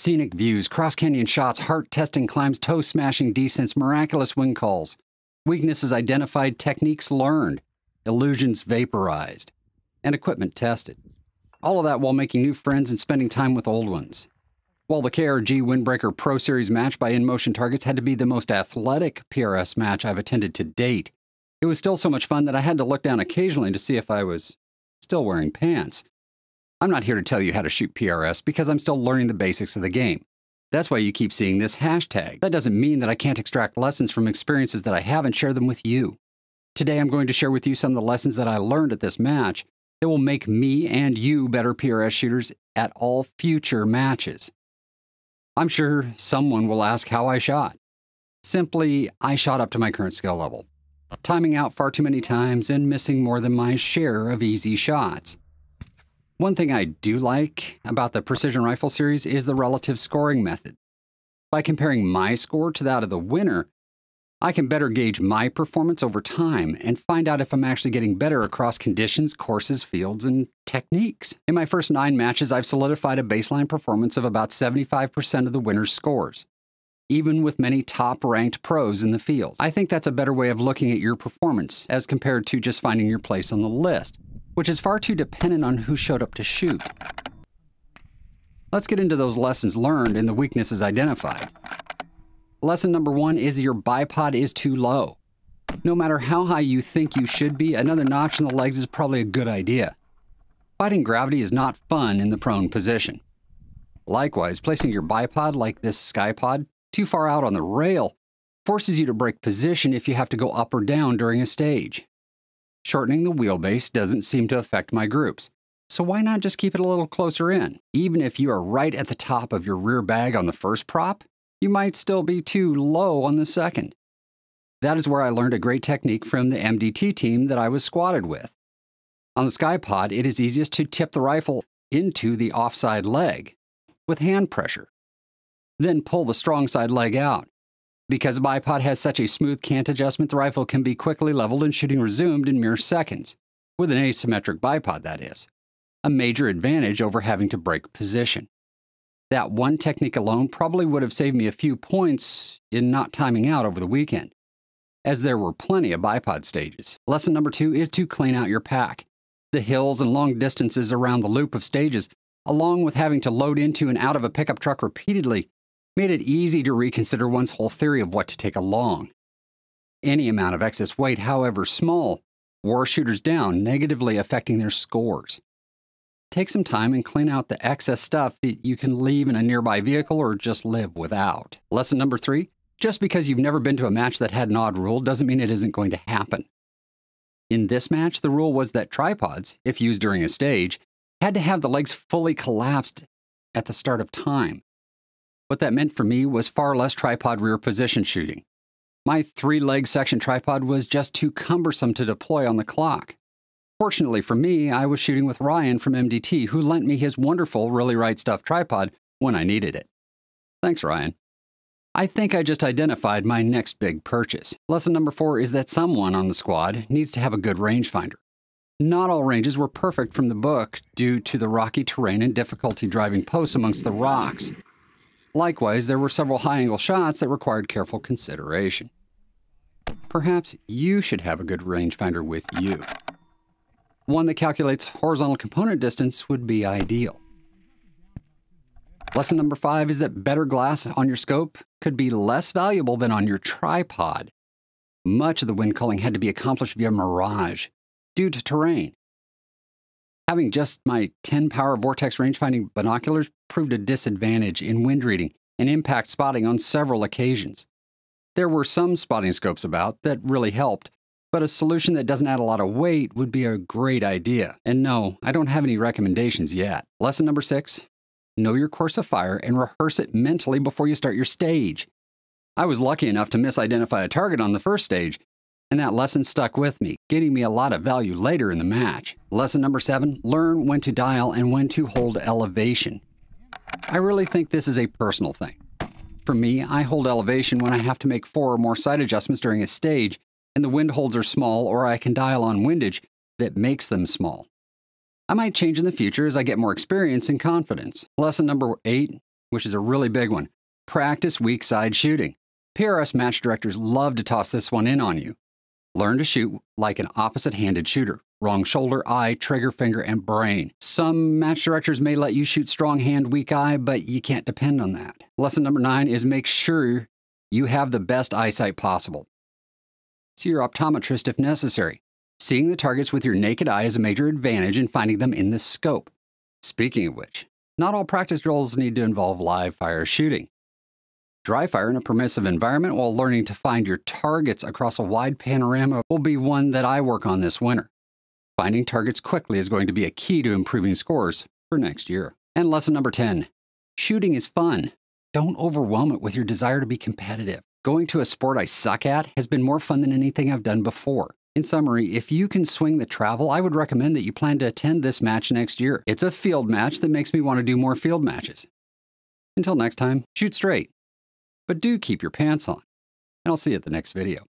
scenic views, cross-canyon shots, heart-testing climbs, toe-smashing descents, miraculous wind calls. Weaknesses identified, techniques learned, illusions vaporized, and equipment tested. All of that while making new friends and spending time with old ones. While the KRG Windbreaker Pro Series match by InMotion Targets had to be the most athletic PRS match I've attended to date, it was still so much fun that I had to look down occasionally to see if I was still wearing pants. I'm not here to tell you how to shoot PRS because I'm still learning the basics of the game. That's why you keep seeing this hashtag. That doesn't mean that I can't extract lessons from experiences that I have and share them with you. Today I'm going to share with you some of the lessons that I learned at this match that will make me and you better PRS shooters at all future matches. I'm sure someone will ask how I shot. Simply, I shot up to my current skill level, timing out far too many times and missing more than my share of easy shots. One thing I do like about the Precision Rifle series is the relative scoring method. By comparing my score to that of the winner, I can better gauge my performance over time and find out if I'm actually getting better across conditions, courses, fields, and techniques. In my first 9 matches, I've solidified a baseline performance of about 75% of the winner's scores, even with many top-ranked pros in the field. I think that's a better way of looking at your performance as compared to just finding your place on the list, which is far too dependent on who showed up to shoot. Let's get into those lessons learned and the weaknesses identified. Lesson number 1 is your bipod is too low. No matter how high you think you should be, another notch in the legs is probably a good idea. Fighting gravity is not fun in the prone position. Likewise, placing your bipod, like this SkyPod, too far out on the rail forces you to break position if you have to go up or down during a stage. Shortening the wheelbase doesn't seem to affect my groups, so why not just keep it a little closer in? Even if you are right at the top of your rear bag on the first prop, you might still be too low on the second. That is where I learned a great technique from the MDT team that I was squatted with. On the SkyPod, it is easiest to tip the rifle into the offside leg with hand pressure, then pull the strong side leg out. Because the bipod has such a smooth cant adjustment, the rifle can be quickly leveled and shooting resumed in mere seconds, with an asymmetric bipod, that is. A major advantage over having to break position. That one technique alone probably would have saved me a few points in not timing out over the weekend, as there were plenty of bipod stages. Lesson number 2 is to clean out your pack. The hills and long distances around the loop of stages, along with having to load into and out of a pickup truck repeatedly, made it easy to reconsider one's whole theory of what to take along. Any amount of excess weight, however small, wore shooters down, negatively affecting their scores. Take some time and clean out the excess stuff that you can leave in a nearby vehicle or just live without. Lesson number 3, just because you've never been to a match that had an odd rule doesn't mean it isn't going to happen. In this match, the rule was that tripods, if used during a stage, had to have the legs fully collapsed at the start of time. What that meant for me was far less tripod rear position shooting. My 3-leg section tripod was just too cumbersome to deploy on the clock. Fortunately for me, I was shooting with Ryan from MDT, who lent me his wonderful Really Right Stuff tripod when I needed it. Thanks, Ryan. I think I just identified my next big purchase. Lesson number 4 is that someone on the squad needs to have a good rangefinder. Not all ranges were perfect from the book due to the rocky terrain and difficulty driving posts amongst the rocks. Likewise, there were several high-angle shots that required careful consideration. Perhaps you should have a good rangefinder with you. One that calculates horizontal component distance would be ideal. Lesson number 5 is that better glass on your scope could be less valuable than on your tripod. Much of the wind culling had to be accomplished via mirage, due to terrain. Having just my 10-power vortex rangefinding binoculars proved a disadvantage in wind reading and impact spotting on several occasions. There were some spotting scopes about that really helped, but a solution that doesn't add a lot of weight would be a great idea. And no, I don't have any recommendations yet. Lesson number 6, know your course of fire and rehearse it mentally before you start your stage. I was lucky enough to misidentify a target on the first stage, and that lesson stuck with me, getting me a lot of value later in the match. Lesson number 7, learn when to dial and when to hold elevation. I really think this is a personal thing. For me, I hold elevation when I have to make 4 or more sight adjustments during a stage, and the wind holds are small, or I can dial on windage that makes them small. I might change in the future as I get more experience and confidence. Lesson number 8, which is a really big one. Practice weak side shooting. PRS match directors love to toss this one in on you. Learn to shoot like an opposite-handed shooter. Wrong shoulder, eye, trigger finger, and brain. Some match directors may let you shoot strong hand, weak eye, but you can't depend on that. Lesson number 9 is make sure you have the best eyesight possible. See your optometrist if necessary. Seeing the targets with your naked eye is a major advantage in finding them in the scope. Speaking of which, not all practice drills need to involve live fire shooting. Dry fire in a permissive environment while learning to find your targets across a wide panorama will be one that I work on this winter. Finding targets quickly is going to be a key to improving scores for next year. And lesson number 10, shooting is fun. Don't overwhelm it with your desire to be competitive. Going to a sport I suck at has been more fun than anything I've done before. In summary, if you can swing the travel, I would recommend that you plan to attend this match next year. It's a field match that makes me want to do more field matches. Until next time, shoot straight. But do keep your pants on. And I'll see you at the next video.